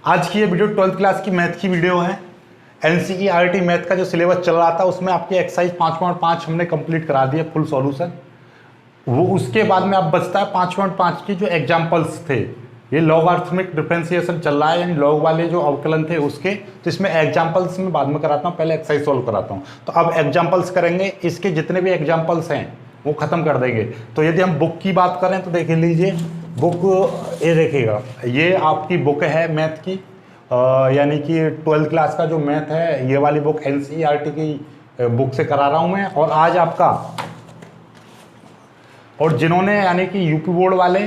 आज की ये वीडियो 12th क्लास की मैथ की वीडियो है। एनसीईआरटी मैथ का जो सिलेबस चल रहा था उसमें आपकी एक्सरसाइज 5.5 हमने कंप्लीट करा दिया फुल सॉल्यूशन। वो उसके बाद में अब बचता है 5.5 की जो एग्जाम्पल्स थे। ये लॉगरिथमिक डिफरेंशिएशन चल रहा है, यानी लॉग वाले जो अवकलन थे उसके, तो इसमें एग्जाम्पल्स में बाद में कराता हूँ, पहले एक्सरसाइज सॉल्व कराता हूँ। तो अब एग्जाम्पल्स करेंगे, इसके जितने भी एग्जाम्पल्स हैं वो खत्म कर देंगे। तो यदि हम बुक की बात करें तो देख लीजिए बुक, ये देखिएगा ये आपकी बुक है मैथ की, यानी कि 12th क्लास का जो मैथ है ये वाली बुक एनसीईआरटी की बुक से करा रहा हूँ मैं। और आज आपका, और जिन्होंने यानी कि यूपी बोर्ड वाले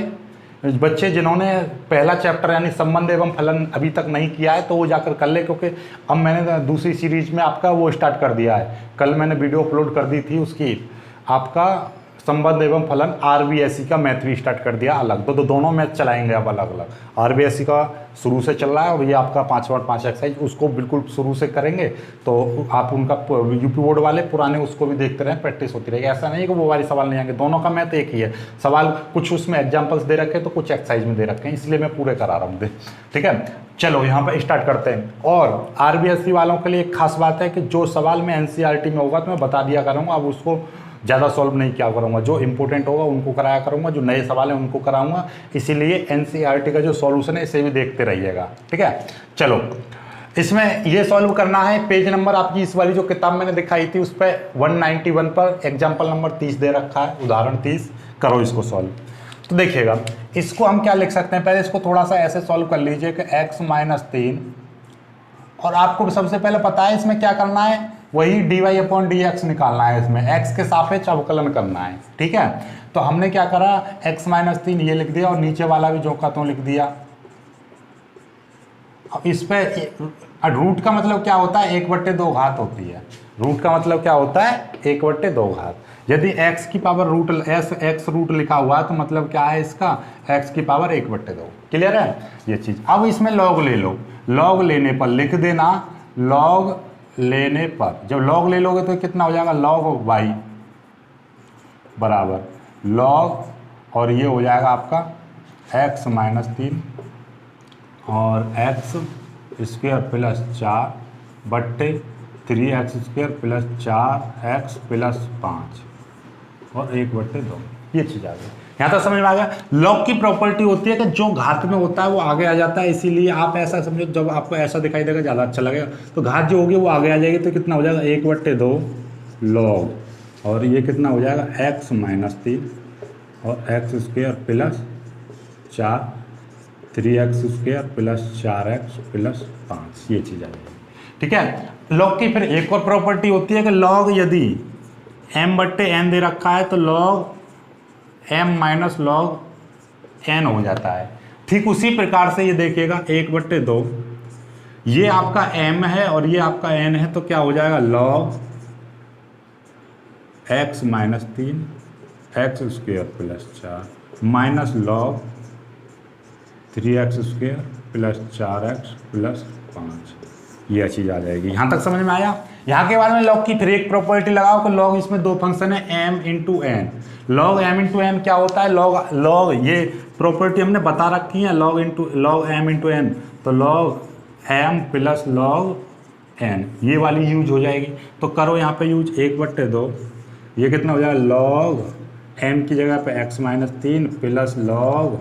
बच्चे जिन्होंने पहला चैप्टर यानी संबंध एवं फलन अभी तक नहीं किया है तो वो जाकर कर ले, क्योंकि अब मैंने दूसरी सीरीज में आपका वो स्टार्ट कर दिया है। कल मैंने वीडियो अपलोड कर दी थी उसकी, आपका संबंध एवं फलन आरबीएससी का मैथ भी स्टार्ट कर दिया अलग। तो दोनों मैथ चलाएंगे अब अलग अलग। आरबीएससी का शुरू से चल रहा है और ये आपका 5.5 एक्सरसाइज उसको बिल्कुल शुरू से करेंगे। तो आप उनका यूपी बोर्ड वाले पुराने उसको भी देखते रहें, प्रैक्टिस होती रहेगी। ऐसा नहीं है कि वो वाले सवाल नहीं आएंगे, दोनों का मैथ एक ही है। सवाल कुछ उसमें एग्जाम्पल्स दे रखे हैं तो कुछ एक्सरसाइज में दे रखे हैं, इसलिए मैं पूरे करा रहा हूँ। ठीक है, चलो यहाँ पर स्टार्ट करते हैं। और आरबीएससी वालों के लिए एक खास बात है कि जो सवाल में एनसीईआरटी में होगा तो मैं बता दिया करूँगा, अब उसको ज़्यादा सॉल्व नहीं किया करूँगा। जो इंपॉर्टेंट होगा उनको कराया करूँगा, जो नए सवाल हैं उनको कराऊंगा। इसीलिए एनसीईआरटी का जो सॉल्यूशन है इसे भी देखते रहिएगा। ठीक है, चलो इसमें ये सॉल्व करना है। पेज नंबर आपकी इस वाली जो किताब मैंने दिखाई थी उस पर 191 पर एग्जाम्पल नंबर 30 दे रखा है, उदाहरण 30। करो इसको सॉल्व। तो देखिएगा इसको हम क्या लिख सकते हैं, पहले इसको थोड़ा सा ऐसे सॉल्व कर लीजिए कि x - 3, और आपको सबसे पहले पता है इसमें क्या करना है, वही dy/dx निकालना है। इसमें x के सापेक्ष अवकलन करना है। ठीक है, तो हमने क्या करा, x - 3 ये लिख दिया और नीचे वाला भी जो का तो लिख दिया। अब इस पे रूट का मतलब क्या होता है, 1/2 घात होती है। रूट का मतलब क्या होता है, 1/2 घात। यदि x की पावर रूट x रूट लिखा हुआ है तो मतलब क्या है इसका, x की पावर 1/2। क्लियर है ये चीज़। अब इसमें लॉग ले लो, लॉग लेने पर लिख देना, लॉग लेने पर जब लॉग ले लोगे तो कितना हो जाएगा, log y बराबर log, और ये हो जाएगा आपका x - 3 और x स्क्वायर प्लस 4 बट्टे 3x square plus 4x plus 5 और 1/2। ये चीज़ आ गई। यहाँ तक समझ में आ गया। लॉग की प्रॉपर्टी होती है कि जो घात में होता है वो आगे आ जाता है, इसीलिए आप ऐसा समझो, जब आपको ऐसा दिखाई देगा ज़्यादा अच्छा लगेगा। तो घात जो होगी वो आगे आ जाएगी, तो कितना हो जाएगा 1/2 लॉग, और ये कितना हो जाएगा x - 3 और x square plus 4 3x square plus 4x plus 5। ये चीज़ आ जाएगी। ठीक है, लॉग की फिर एक और प्रॉपर्टी होती है कि लॉग यदि m/n दे रखा है तो लॉग m - log n हो जाता है। ठीक उसी प्रकार से ये देखिएगा 1/2, ये आपका m है और ये आपका n है, तो क्या हो जाएगा log x - 3 x square plus 4 minus log 3x square plus 4x plus 5। यह चीज़ आ जाएगी। यहाँ तक समझ में आया। यहाँ के बाद में लॉग की फिर एक प्रॉपर्टी लगाओ कि लॉग, इसमें दो फंक्शन है m × n। log m × n क्या होता है, log ये प्रॉपर्टी हमने बता रखी है, log m × n, तो log m plus log n ये वाली यूज हो जाएगी। तो करो यहाँ पे यूज 1/2, ये कितना हो जाएगा log m की जगह पे x - 3 plus log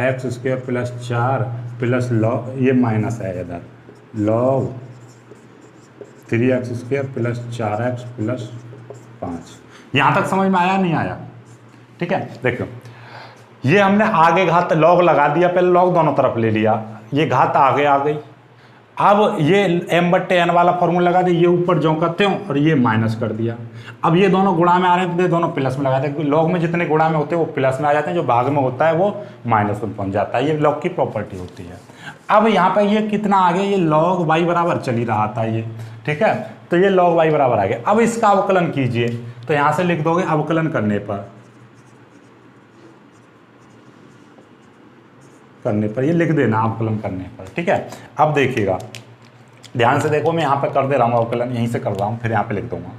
x square plus 4 plus log, ये माइनस है इधर, log 3x square plus 4x plus 5। यहाँ तक समझ में आया नहीं आया। ठीक है, देखो ये हमने आगे घात लॉग लगा दिया, पहले लॉग दोनों तरफ ले लिया, ये घात आगे आ गई। अब ये m/n वाला फॉर्मूला लगा दिया, ये ऊपर जो करते हो और ये माइनस कर दिया। अब ये दोनों गुणा में आ रहे हैं तो ये दोनों प्लस में लगा दें, क्योंकि लॉग में जितने गुणा में होते हैं वो प्लस में आ जाते हैं, जो भाग में होता है वो माइनस में पहुंच जाता है। ये लॉग की प्रॉपर्टी होती है। अब यहाँ पर ये कितना आ गया, ये log y बराबर चल ही रहा था ये। ठीक है, तो ये log y बराबर आ गया। अब इसका अवकलन कीजिए, तो यहाँ से लिख दोगे अवकलन करने पर ये लिख देना अवकलन करने पर। ठीक है, अब देखिएगा ध्यान से देखो, मैं यहाँ पे कर दे रहा हूँ अवकलन, यहीं से कर रहा हूँ, फिर यहाँ पे लिख दूंगा।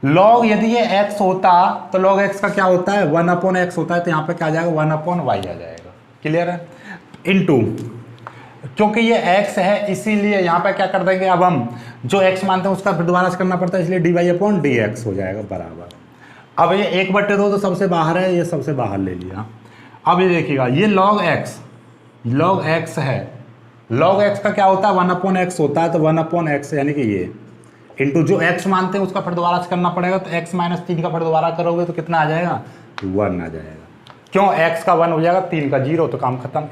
log यदि ये x होता तो log x का क्या होता है, 1/x होता है, तो यहाँ पे क्या आ जाएगा 1/y आ जाएगा। क्लियर है। इनटू, क्योंकि ये x है इसीलिए यहाँ पे क्या कर देंगे, अब हम जो x मानते हैं उसका फिर दोबारा से करना पड़ता है, इसलिए dy/dx हो जाएगा बराबर। अब ये 1/2 तो सबसे बाहर है, ये सबसे बाहर ले लिया। अब ये देखिएगा, ये log x है, log x का क्या होता है 1/x होता है, तो 1/x यानी कि ये इंटू जो x मानते हैं उसका फिर दोबारा से करना पड़ेगा, तो x - 3 का फिर दोबारा करोगे तो कितना आ जाएगा, 1 आ जाएगा। क्यों, x का 1 हो जाएगा, 3 का 0, तो काम खत्म।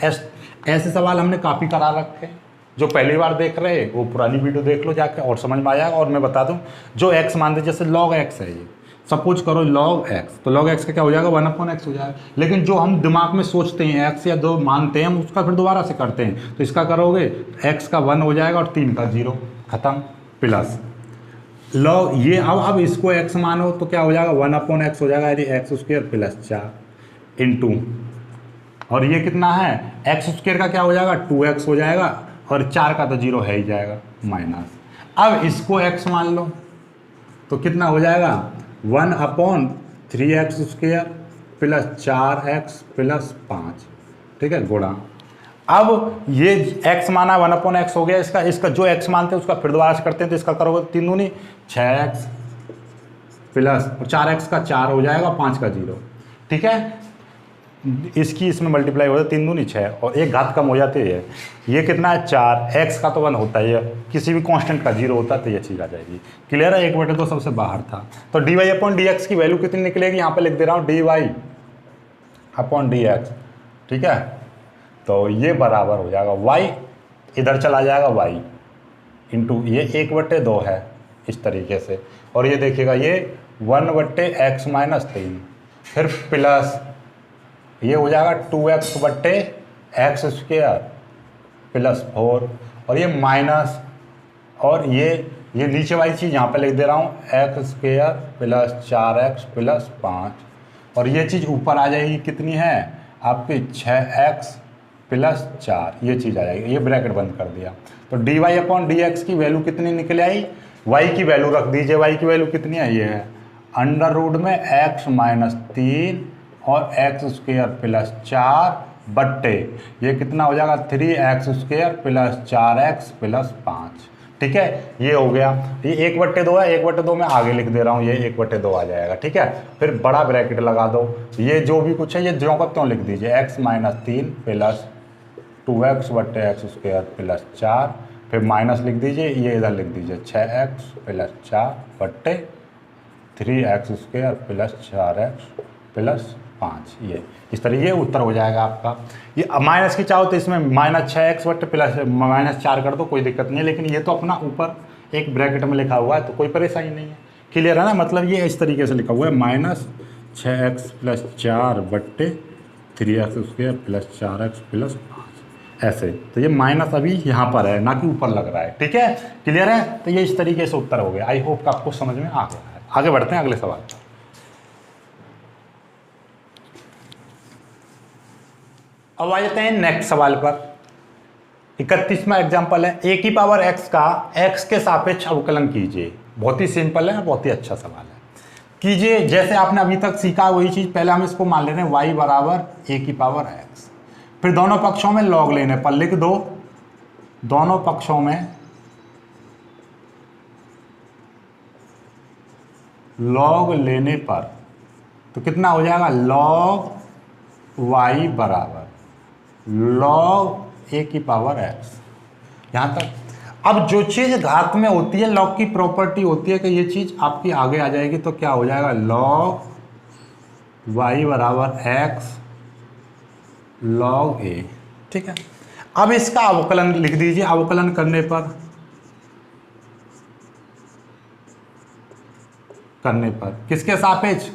ऐसे सवाल हमने काफ़ी करा रखे, जो पहली बार देख रहे वो पुरानी वीडियो देख लो जाके और समझ में आ जाएगा। और मैं बता दूं, जो x मानते जैसे log x है, ये सपोज करो log x, तो log x का क्या हो जाएगा 1/x हो जाएगा। लेकिन जो हम दिमाग में सोचते हैं x या 2 मानते हैं, हम उसका फिर दोबारा से करते हैं, तो इसका करोगे x का 1 हो जाएगा और 3 का 0, खत्म। प्लस log ये अब इसको x मानो तो क्या हो जाएगा 1/x हो जाएगा, यदि x² प्लस 4 इंटू, और ये कितना है x² का क्या हो जाएगा 2x हो जाएगा, और 4 का तो 0 है ही जाएगा, माइनस। अब इसको x मान लो तो कितना हो जाएगा 1/3x² प्लस 4x प्लस 5, ठीक है, गुणा। अब ये x माना 1/x हो गया, इसका जो x मानते हैं उसका फिर दोबारा से करते हैं, तो इसका करोगे 3 दूनी 6x प्लस 4x का 4 हो जाएगा, 5 का 0, ठीक है। इसकी इसमें मल्टीप्लाई होता है, 3 दूनी 6 और एक घात कम हो जाती है। ये कितना है 4, x का तो 1 होता है, किसी भी कांस्टेंट का 0 होता है, तो ये चीज़ आ जाएगी। क्लियर है, 1/2 सबसे बाहर था, तो dy/dx की वैल्यू कितनी निकलेगी, यहाँ पे लिख दे रहा हूँ dy/dx, ठीक है। तो ये बराबर हो जाएगा y, इधर चला जाएगा y इंटू ये 1/2 है इस तरीके से, और ये देखिएगा ये 1/x - 3, फिर प्लस ये हो जाएगा 2x/x² प्लस 4, और ये माइनस, और ये नीचे वाली चीज़ यहाँ पे लिख दे रहा हूँ x² प्लस 4x प्लस 5, और ये चीज़ ऊपर आ जाएगी, कितनी है आपकी 6x प्लस 4, ये चीज़ आ जाएगी, ये ब्रैकेट बंद कर दिया। तो dy/dx की वैल्यू कितनी निकल आई, y की वैल्यू रख दीजिए, y की वैल्यू कितनी है, ये है √ में x - 3 और x² प्लस 4 बट्टे ये कितना हो जाएगा 3x² प्लस 4x प्लस 5, ठीक है। ये हो गया, ये 1/2 है, 1/2 में आगे लिख दे रहा हूँ, ये 1/2 आ जाएगा, ठीक है। फिर बड़ा ब्रैकेट लगा दो, ये जो भी कुछ है ये ज्यों का त्यों लिख दीजिए, x - 3 प्लस 2x/x² प्लस 4, फिर माइनस लिख दीजिए, ये इधर लिख दीजिए 6x प्लस 4 बट्टे 3x² प्लस 4x प्लस 5, ये इस तरीके उत्तर हो जाएगा आपका। ये माइनस की चाहो तो इसमें -6x बट्टे प्लस -4 कर दो, कोई दिक्कत नहीं है, लेकिन ये तो अपना ऊपर एक ब्रैकेट में लिखा हुआ है तो कोई परेशानी नहीं है। क्लियर है ना, मतलब ये इस तरीके से लिखा हुआ है -6x प्लस 4 बट्टे 3x² प्लस 4x प्लस 5, ऐसे। तो ये माइनस अभी यहाँ पर है, ना कि ऊपर लग रहा है, ठीक है। क्लियर है, तो ये इस तरीके से उत्तर हो गया। आई होप आपको समझ में आ गया है। आगे बढ़ते हैं अगले सवाल पर। अब आ जाते हैं नेक्स्ट सवाल पर। 31वां एग्जाम्पल है, a की पावर x का x के सापेक्ष अवकलन कीजिए। बहुत ही सिंपल है, बहुत ही अच्छा सवाल है। कीजिए जैसे आपने अभी तक सीखा वही चीज, पहले हम इसको मान ले रहे हैं y बराबर a की पावर x, फिर दोनों पक्षों में log लेने पर लिख दो, दोनों पक्षों में log लेने पर तो कितना हो जाएगा log y बराबर log a की पावर x। यहाँ तक। अब जो चीज़ घात में होती है, log की प्रॉपर्टी होती है कि ये चीज़ आपकी आगे आ जाएगी, तो क्या हो जाएगा log y बराबर x log a, ठीक है। अब इसका अवकलन लिख दीजिए, अवकलन करने पर किसके सापेक्ष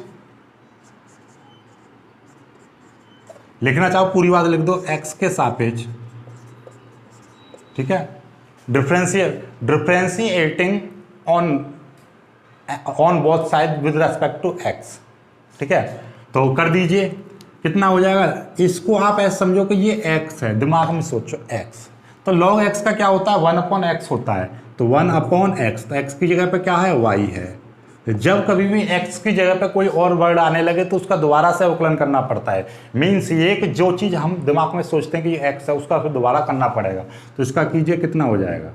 लिखना चाहो पूरी बात लिख दो, x के सापेक्ष, ठीक है। Differentiating on both side with respect to x, ठीक है। तो कर दीजिए, कितना हो जाएगा, इसको आप ऐसे समझो कि ये x है, दिमाग में सोचो x, तो log x का क्या होता है 1/x होता है, तो 1/x, तो x की जगह पे क्या है y है, जब कभी भी x की जगह पे कोई और वर्ड आने लगे तो उसका दोबारा से अवकलन करना पड़ता है। मीन्स ये कि जो चीज़ हम दिमाग में सोचते हैं कि x है उसका फिर दोबारा करना पड़ेगा। तो इसका कीजिए कितना हो जाएगा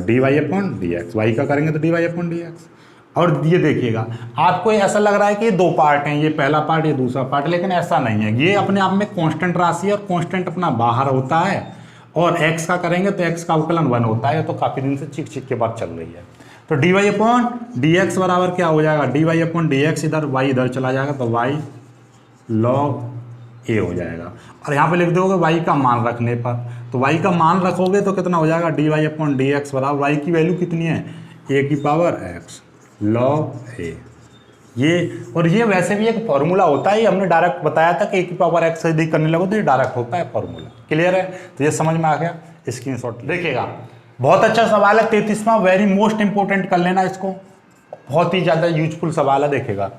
dy upon D X, Y का करेंगे तो dy अपॉन डी एक्स। और ये देखिएगा आपको ऐसा लग रहा है कि ये दो पार्ट हैं, ये पहला पार्ट ये दूसरा पार्ट, लेकिन ऐसा नहीं है। ये अपने आप में कांस्टेंट राशि है और कांस्टेंट अपना बाहर होता है, और x का करेंगे तो x का अवकलन 1 होता है। तो काफ़ी दिन से चिक के बात चल रही है। तो D Y upon D X बराबर क्या हो जाएगा, D Y upon D X, इधर y इधर चला जाएगा तो y log a हो जाएगा। और यहाँ पे लिख दोगे y का मान रखने पर, तो y का मान रखोगे तो कितना हो जाएगा, D Y upon D X बराबर y की वैल्यू कितनी है, a की पावर x log a। ये और ये वैसे भी एक फॉर्मूला होता है, ये हमने डायरेक्ट बताया था कि a की पावर x से यदि करने लगो तो ये डायरेक्ट होता है फॉर्मूला। क्लियर है? तो ये समझ में आ गया। स्क्रीनशॉट देखिएगा, बहुत अच्छा सवाल है 33वां, वेरी मोस्ट इंपोर्टेंट कर लेना इसको, बहुत ही ज़्यादा यूजफुल सवाल है। देखिएगा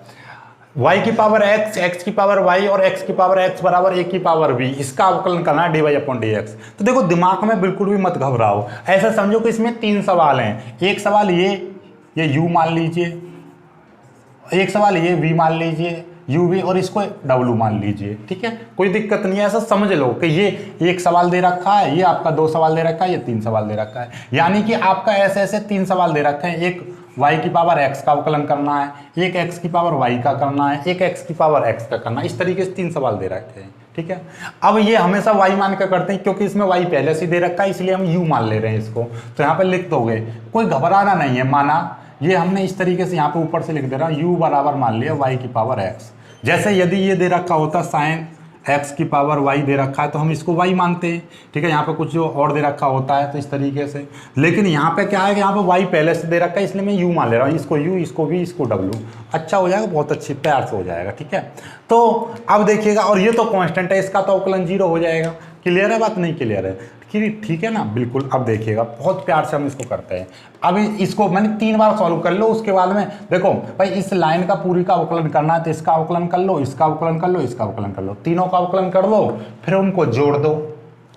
y की पावर x, x की पावर y और x की पावर x बराबर a की पावर b, इसका अवकलन करना है D Y upon D X. तो देखो दिमाग में बिल्कुल भी मत घबराओ, ऐसा समझो कि इसमें 3 सवाल हैं। एक सवाल ये u मान लीजिए, एक सवाल ये v मान लीजिए u v, और इसको w मान लीजिए। ठीक है, कोई दिक्कत नहीं है, ऐसा समझ लो कि ये एक सवाल दे रखा है, ये आपका 2 सवाल दे रखा है, ये 3 सवाल दे रखा है। यानी कि आपका ऐसे ऐसे 3 सवाल दे रखे हैं, एक y की पावर x का अवकलन करना है, एक x की पावर y का करना है, एक x की पावर x का करना है। इस तरीके से 3 सवाल दे रखे हैं। ठीक है, अब ये हमेशा y मान कर करते हैं क्योंकि इसमें y पहले से दे रखा है, इसलिए हम u मान ले रहे हैं इसको। तो यहाँ पर लिख दोगे, कोई घबराना नहीं है। माना ये हमने इस तरीके से यहाँ पे ऊपर से लिख दे रहा, u बराबर मान लिया y की पावर x। जैसे यदि ये दे रखा होता साइन x की पावर y दे रखा है तो हम इसको y मानते हैं। ठीक है, यहाँ पे कुछ जो और दे रखा होता है तो इस तरीके से, लेकिन यहाँ पे क्या है कि यहाँ पे y पहले से दे रखा है, इसलिए मैं u मान ले रहा हूँ। इसको u, इसको v, इसको w। अच्छा हो जाएगा, बहुत अच्छी प्यार से हो जाएगा। ठीक है, तो अब देखिएगा, और ये तो कांस्टेंट है, इसका तो अवकलन 0 हो जाएगा। क्लियर है बात, नहीं क्लियर है? ठीक है ना, बिल्कुल। अब देखिएगा बहुत प्यार से हम इसको करते हैं। अब इसको मैंने 3 बार सॉल्व कर लो, उसके बाद में देखो भाई इस लाइन का पूरी का अवकलन करना है तो इसका अवकलन कर लो, इसका अवकलन कर लो, इसका अवकलन कर लो, तीनों का अवकलन कर लो, फिर उनको जोड़ दो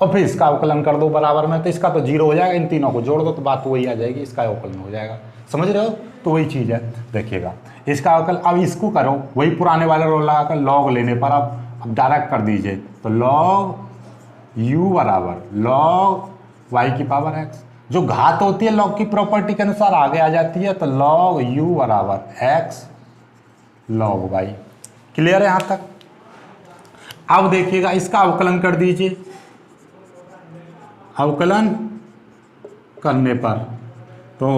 और फिर इसका अवकलन कर दो बराबर में, तो इसका तो 0 हो जाएगा। इन तीनों को जोड़ दो तो बात वही आ जाएगी, इसका अवकलन हो जाएगा। समझ रहे हो? तो वही चीज़ है। देखिएगा इसका अवकलन, अब इसको करो वही पुराने वाले रोल लगाकर लॉग लेने पर अब डायरेक्ट कर दीजिए, तो लॉग u बराबर लॉग y की पावर x, जो घात होती है लॉग की प्रॉपर्टी के अनुसार आगे आ जाती है, तो लॉग u बराबर x लॉग y। क्लियर है यहाँ तक? अब देखिएगा इसका अवकलन कर दीजिए, अवकलन करने पर तो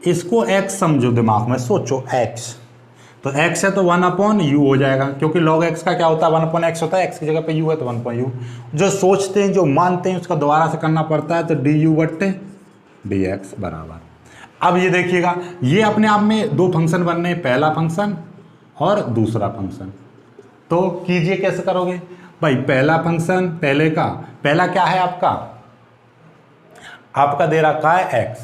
इसको x समझो, दिमाग में सोचो x, तो x है तो 1 अपॉन यू हो जाएगा, क्योंकि log x का क्या होता है 1 अपॉन x होता है, x की जगह पे u है तो 1 अपॉन यू। जो सोचते हैं जो मानते हैं उसका दोबारा से करना पड़ता है, तो डी यू बट्टे डी एक्स बराबर। अब ये देखिएगा ये अपने आप में 2 फंक्शन बनने, पहला फंक्शन और दूसरा फंक्शन। तो कीजिए कैसे करोगे भाई, पहला फंक्शन, पहला क्या है आपका दे रखा है x,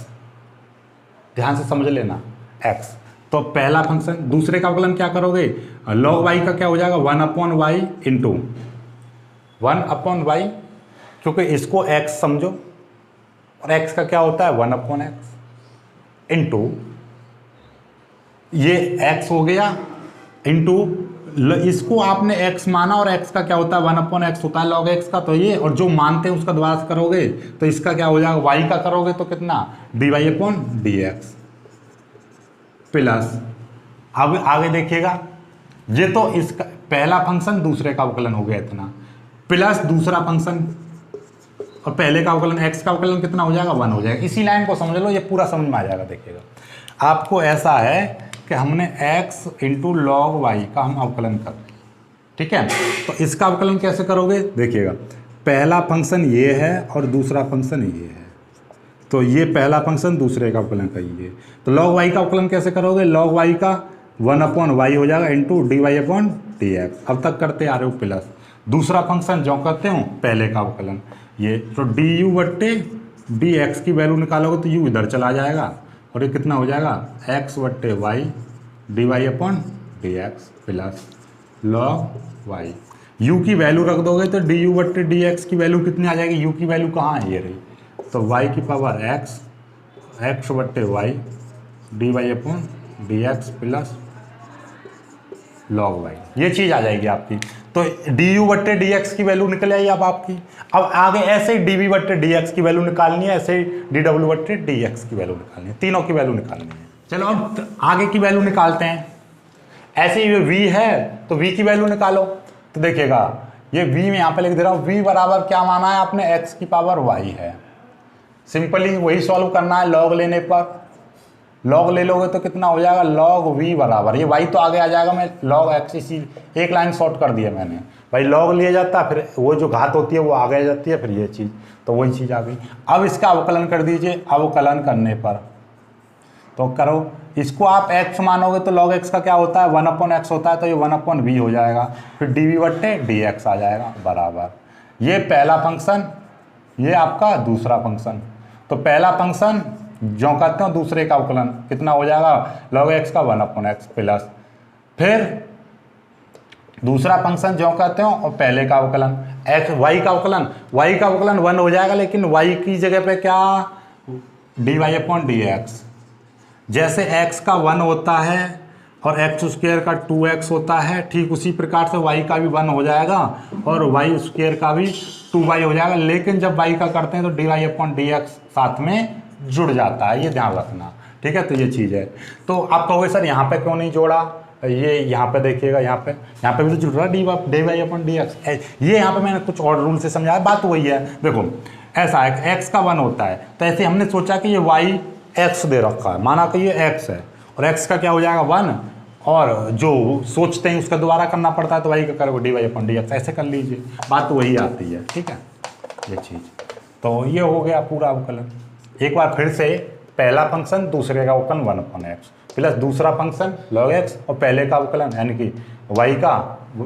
ध्यान से समझ लेना x, तो पहला फंक्शन। दूसरे का अवकलन क्या करोगे, log y का क्या हो जाएगा 1 upon Y into 1 upon Y, क्योंकि इसको x समझो और x का क्या होता है 1 अपॉन एक्स इंटू ये x हो गया, इंटू इसको आपने x माना और x का क्या होता है 1 अपॉन एक्स होता है log x का, तो ये, और जो मानते हैं उसका दोबारा से करोगे तो इसका क्या हो जाएगा y का करोगे तो कितना D Y upon D X plus. अब आगे देखिएगा ये तो इसका पहला फंक्शन दूसरे का अवकलन हो गया इतना, प्लस दूसरा फंक्शन और पहले का अवकलन x का अवकलन कितना हो जाएगा 1 हो जाएगा। इसी लाइन को समझ लो, ये पूरा समझ में आ जाएगा। देखिएगा आपको ऐसा है कि हमने x इंटू लॉग वाई का हम अवकलन कर रहे हैं। ठीक है, तो इसका अवकलन कैसे करोगे, देखिएगा पहला फंक्शन ये है और दूसरा फंक्शन ये है, तो ये पहला फंक्शन दूसरे का अवकलन करिए, तो log y का अवकलन कैसे करोगे, log y का 1 अपॉन वाई हो जाएगा into D Y upon D X. अब तक करते आ रहे हो, प्लस दूसरा फंक्शन जो करते हो पहले का अवकलन ये, तो डी यू बट्टे डी एक्स की वैल्यू निकालोगे तो u इधर चला जाएगा और ये कितना हो जाएगा x बट्टे Y D Y upon D X plus log y। u की वैल्यू रख दोगे तो डी यू बट्टे डी एक्स की वैल्यू कितनी आ जाएगी, u की वैल्यू कहाँ है, ये रही, तो y की पावर x बट्टे Y D Y upon D X plus log Y, ये चीज़ आ जाएगी आपकी। तो डी यू बट्टे डी एक्स की वैल्यू निकल आई अब आपकी। अब आगे ऐसे ही डी वी बट्टे डी एक्स की वैल्यू निकालनी है, ऐसे ही डी डब्ल्यू बट्टे डी एक्स की वैल्यू निकालनी है, तीनों की वैल्यू निकालनी है। चलो अब आगे की वैल्यू निकालते हैं। ऐसे ही v है तो v की वैल्यू निकालो। तो देखिएगा ये v में यहाँ पे लिख दे रहा हूँ, v बराबर क्या माना है आपने, x की पावर y है। सिंपली वही सॉल्व करना है। लॉग लेने पर लॉग ले लोगे तो कितना हो जाएगा, लॉग v बराबर, ये y तो आगे आ जाएगा, मैं लॉग x इसी एक लाइन शॉर्ट कर दिया मैंने भाई, लॉग लिया जाता है फिर वो जो घात होती है वो आगे आ जाती है, फिर ये चीज़, तो वही चीज़ आ गई। अब इसका अवकलन कर दीजिए। अवकलन करने पर तो करो, इसको आप x मानोगे तो log x का क्या होता है, 1/x होता है, तो ये 1/v हो जाएगा, फिर dv बट्टे dx आ जाएगा बराबर, ये पहला फंक्शन, ये आपका दूसरा फंक्शन। तो पहला फंक्शन जो कहते हो दूसरे का अवकलन कितना हो जाएगा, log x का 1/x प्लस, फिर दूसरा फंक्शन जो कहते हो और पहले का अवकलन x y का अवकलन, y का अवकलन 1 हो जाएगा, लेकिन y की जगह पे क्या dy/dx, जैसे x का 1 होता है और x स्क्वायर का 2x होता है, ठीक उसी प्रकार से y का भी 1 हो जाएगा और y स्क्वायर का भी 2y हो जाएगा। लेकिन जब y का करते हैं तो dy/dx साथ में जुड़ जाता है, ये ध्यान रखना, ठीक है। तो ये चीज़ है। तो आप कहोगे सर यहाँ पे क्यों नहीं जोड़ा, ये यहाँ पे देखिएगा, यहाँ पे भी तो जुड़ रहा है dy/dx, ये यहाँ पे मैंने कुछ और रूल से समझाया, बात वही है। देखो ऐसा है, x का 1 होता है तो ऐसे हमने सोचा कि ये y x दे रखा है, माना कि ये x है और x का क्या हो जाएगा 1, और जो सोचते हैं उसका दोबारा करना पड़ता है, तो y का करोगे dy/dx, ऐसे कर लीजिए, बात तो वही आती है, ठीक है ये चीज़। तो ये हो गया पूरा अवकलन। एक बार फिर से, पहला फंक्शन दूसरे का अवकलन 1/x प्लस दूसरा फंक्शन log x और पहले का अवकलन यानी कि y का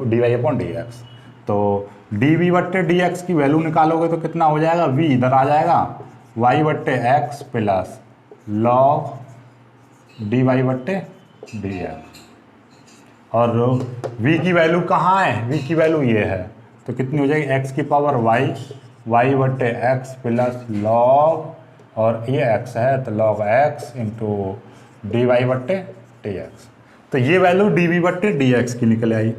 dy/dx। तो dv/dx की वैल्यू निकालोगे तो कितना हो जाएगा, v इधर आ जाएगा, y/x प्लस log dy/dx, और v की वैल्यू कहाँ है, v की वैल्यू ये है, तो कितनी हो जाएगी x की power y, y/x plus log, और ये x है तो log x इंटू dy/dx। तो ये वैल्यू dv/dx की निकल आई।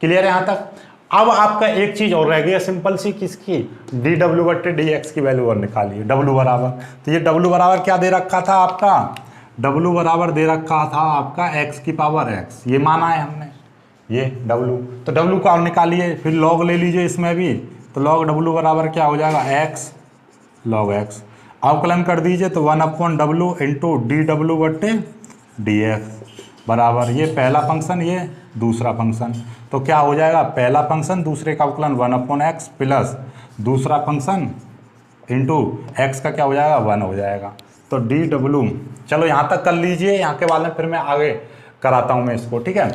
क्लियर है यहाँ तक। अब आपका एक चीज़ और रह गई है सिंपल सी, किसकी, dw/dx की वैल्यू और निकालिए, w बराबर। तो ये w बराबर क्या दे रखा था आपका, w बराबर दे रखा था आपका x की पावर x, ये माना है हमने, ये w, तो w को और निकालिए, फिर log ले लीजिए इसमें भी, तो log w बराबर क्या हो जाएगा, x log x, अवकलन कर दीजिए तो 1/w इंटू dw/dx बराबर, ये पहला फंक्शन ये दूसरा फंक्शन, तो क्या हो जाएगा, पहला फंक्शन दूसरे का अवकलन 1/x प्लस दूसरा फंक्शन इंटू x का क्या हो जाएगा 1 हो जाएगा, तो dw। चलो यहाँ तक कर लीजिए, यहाँ के बाद में फिर मैं आगे कराता हूँ मैं इसको, ठीक है।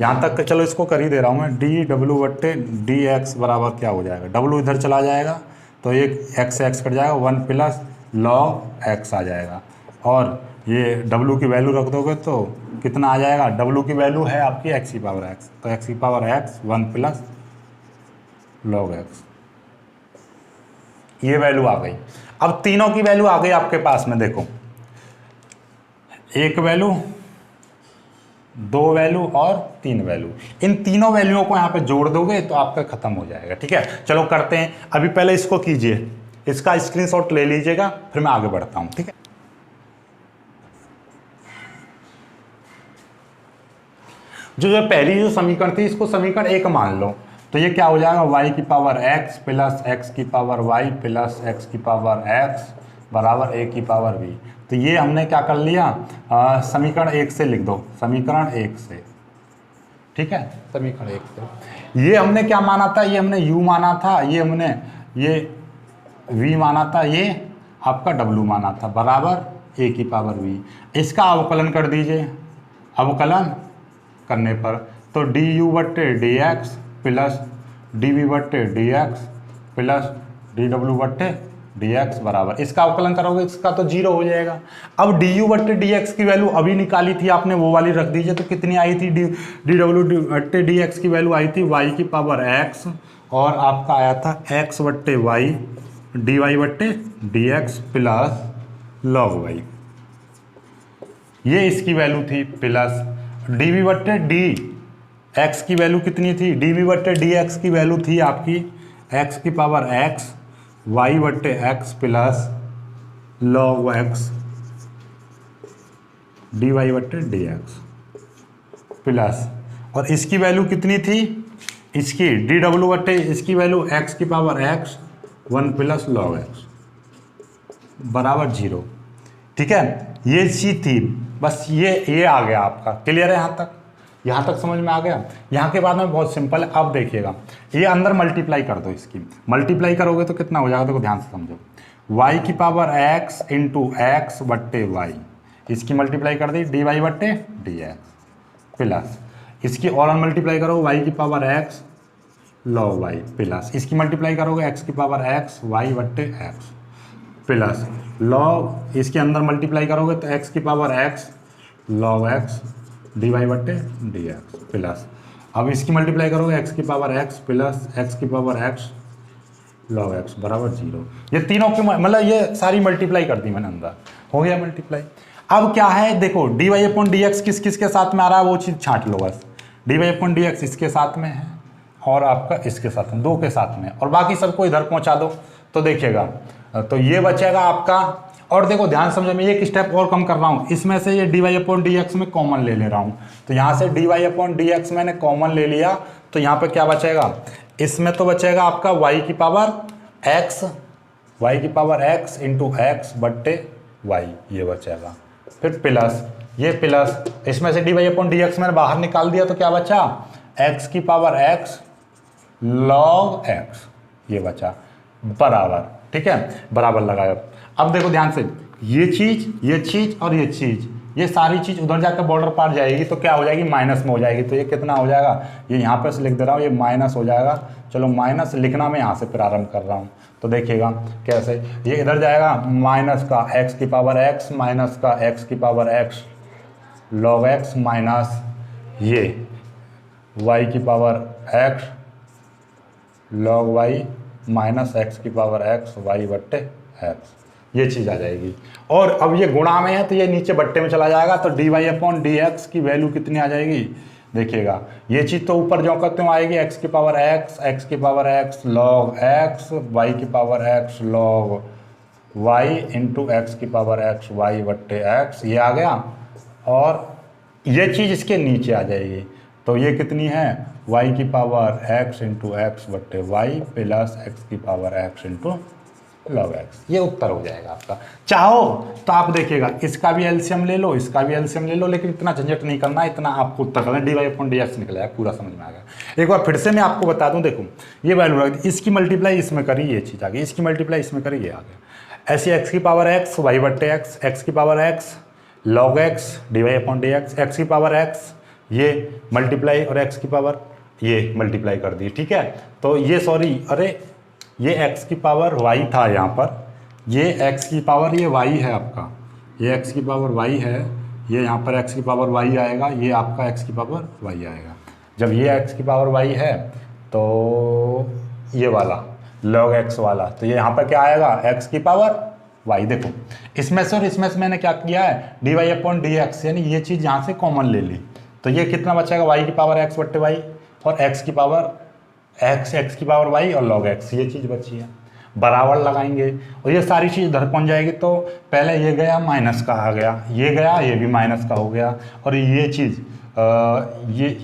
यहाँ तक चलो इसको कर ही दे रहा हूँ मैं, dw/dx बराबर क्या हो जाएगा, w इधर चला जाएगा तो एक x से x कट जाएगा, 1 प्लस log x आ जाएगा, और ये w की वैल्यू रख दोगे तो कितना आ जाएगा, w की वैल्यू है आपकी x की पावर x, तो x की power x 1 plus log x, ये वैल्यू आ गई। अब तीनों की वैल्यू आ गई आपके पास में, देखो एक वैल्यू, 2 वैल्यू और 3 वैल्यू, इन तीनों वैल्यूओं को यहाँ पे जोड़ दोगे तो आपका खत्म हो जाएगा, ठीक है। चलो करते हैं, अभी पहले इसको कीजिए, इसका स्क्रीनशॉट ले लीजिएगा, फिर मैं आगे बढ़ता हूँ, ठीक है। जो पहली जो समीकरण थी इसको समीकरण 1 मान लो, तो ये क्या हो जाएगा, y की पावर x प्लस x की पावर y प्लस x की पावर x बराबर a की पावर v। तो ये हमने क्या कर लिया, समीकरण 1 से लिख दो, समीकरण 1 से, ठीक है, समीकरण 1 से। ये हमने क्या माना था, ये हमने u माना था, ये हमने ये v माना था, ये आपका w माना था, बराबर a की पावर v। इसका अवकलन कर दीजिए, अवकलन करने पर तो du/dx plus dv/dx plus dw/dx बराबर, इसका अवकलन करोगे इसका तो 0 हो जाएगा। अब du/dx की वैल्यू अभी निकाली थी आपने, वो वाली रख दीजिए, तो कितनी आई थी, dw/dx की वैल्यू आई थी y की पावर x, और आपका आया था x/y dy/dx plus log y। ये इसकी वैल्यू थी प्लस डी वी बट्टे डी एक्स की वैल्यू कितनी थी, डी वी बट्टे डी एक्स की वैल्यू थी आपकी एक्स की पावर एक्स वाई बट्टे X plus log X D Y बट्टे डी एक्स प्लस, और इसकी वैल्यू कितनी थी, इसकी डी डब्ल्यू बट्टे इसकी वैल्यू एक्स की power x 1 plus log x बराबर 0। ठीक है, ये चीज थी बस, ये आ गया आपका। क्लियर है यहाँ तक समझ में आ गया। यहाँ के बाद में बहुत सिंपल है। अब देखिएगा, ये अंदर मल्टीप्लाई कर दो, इसकी मल्टीप्लाई करोगे तो कितना हो जाएगा, देखो ध्यान से समझो, y की पावर x इंटू एक्स बट्टे वाई, इसकी मल्टीप्लाई कर दी डी वाई बट्टे डी एक्स प्लस, इसकी और मल्टीप्लाई करो y की power x log Y plus, इसकी मल्टीप्लाई करोगे x की पावर x वाई बट्टे एक्स प्लस लॉग, इसके अंदर मल्टीप्लाई करोगे तो x की power x log x D Y बट्टे डी एक्स प्लस, अब इसकी मल्टीप्लाई करोगे x की पावर x प्लस x की पावर x लॉग x बराबर 0। ये तीनों की मतलब ये सारी मल्टीप्लाई कर दी मैंने, अंदर हो गया मल्टीप्लाई। अब क्या है देखो, D Y upon D X किस किस के साथ में आ रहा है वो चीज़ छांट लो बस। D Y upon D X इसके साथ में है और आपका इसके साथ में, दो के साथ में, और बाकी सबको इधर पहुंचा दो तो देखिएगा, तो ये बचेगा आपका। और देखो ध्यान समझो, मैं एक स्टेप और कम कर रहा हूँ, इसमें से ये D Y upon D X में कॉमन ले रहा हूँ, तो यहाँ से D Y upon D X मैंने कॉमन ले लिया, तो यहाँ पे क्या बचेगा, इसमें तो बचेगा आपका y की पावर x इंटू एक्स बट्टे वाई, ये बचेगा। फिर प्लस, ये प्लस, इसमें से D Y upon D X मैंने बाहर निकाल दिया तो क्या बचा, x की पावर x लॉग x, ये बचा बराबर। ठीक है, बराबर लगाया। अब देखो ध्यान से, ये चीज और ये चीज, ये सारी चीज उधर जाकर बॉर्डर पार जाएगी तो क्या हो जाएगी, माइनस में हो जाएगी। तो ये कितना हो जाएगा, ये यहाँ पर से लिख दे रहा हूँ, ये माइनस हो जाएगा। चलो माइनस लिखना मैं यहाँ से प्रारंभ कर रहा हूँ, तो देखिएगा कैसे, ये इधर जाएगा माइनस का x की पावर x माइनस का x की power x log x minus ये y की power x log y minus x की पावर x y बट्टे x, ये चीज़ आ जाएगी। और अब ये गुणा में है तो ये नीचे बट्टे में चला जाएगा, तो D Y upon D X की वैल्यू कितनी आ जाएगी, देखिएगा ये चीज़ तो ऊपर जो करते हो आएगी x की पावर x की power x log x y की power x log y into x की पावर x y बट्टे x, ये आ गया। और ये चीज़ इसके नीचे आ जाएगी, तो ये कितनी है, y की पावर x इंटू एक्स बट्टे वाई प्लस x की power x into log x, ये उत्तर हो जाएगा आपका। चाहो तो आप देखिएगा इसका भी एलसीएम ले लो, इसका भी एलसीएम ले लो, लेकिन इतना झंझट नहीं करना, इतना आपको उत्तर करना, D Y upon D X निकलेगा, पूरा समझ में आ गया। एक बार फिर से मैं आपको बता दूं, देखो ये वैल्यू रख दी, इसकी मल्टीप्लाई इसमें करी, ये चीज़ आ गई, इसकी मल्टीप्लाई इसमें करी, ये आ गया। ऐसे एक्स की पावर एक्स वाई बट्टे एक्स, एक्स की power X log X D Y upon D X, X की पावर एक्स ये मल्टीप्लाई और एक्स की पावर ये मल्टीप्लाई कर दी। ठीक है, तो ये सॉरी, अरे ये x की पावर y था यहाँ पर, ये x की पावर ये y है आपका, ये x की पावर y है, ये यहाँ पर x की पावर y आएगा, ये आपका x की पावर y आएगा। जब ये x की पावर y है तो ये वाला log x वाला, तो ये यहाँ पर क्या आएगा, x की पावर y। देखो इसमें से और इसमें से मैंने क्या किया है, D Y upon D X, यानी ये चीज़ यहाँ से कॉमन ले ली, तो ये कितना बचेगा, y की पावर x बट्टे y और x की पावर x की पावर y और log x, ये चीज़ बची है। बराबर लगाएंगे और ये सारी चीज़ इधर पहुँच जाएगी, तो पहले ये गया माइनस का आ गया, ये गया ये भी माइनस का हो गया, और ये चीज़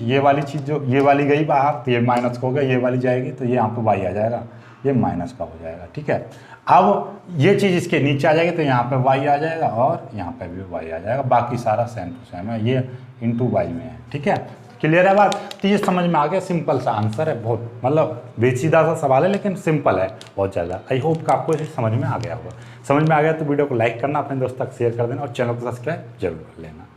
ये वाली चीज़ जो ये वाली गई बाहर तो ये माइनस का हो गया, ये वाली जाएगी तो ये यहाँ पर y आ जाएगा, ये माइनस का हो जाएगा। ठीक है, अब ये चीज़ इसके नीचे आ जाएगी तो यहाँ पे y आ जाएगा और यहाँ पे भी y आ जाएगा, बाकी सारा सेम टू सेम है, ये इंटू y में है। ठीक है, क्लियर है बात, तो ये समझ में आ गया, सिंपल सा आंसर है, बहुत मतलब पेचीदा सा सवाल है लेकिन सिंपल है बहुत ज़्यादा। आई होप कि आपको समझ में आ गया होगा। समझ में आ गया तो वीडियो को लाइक करना, अपने दोस्तों तक शेयर कर देना और चैनल को सब्सक्राइब जरूर कर लेना।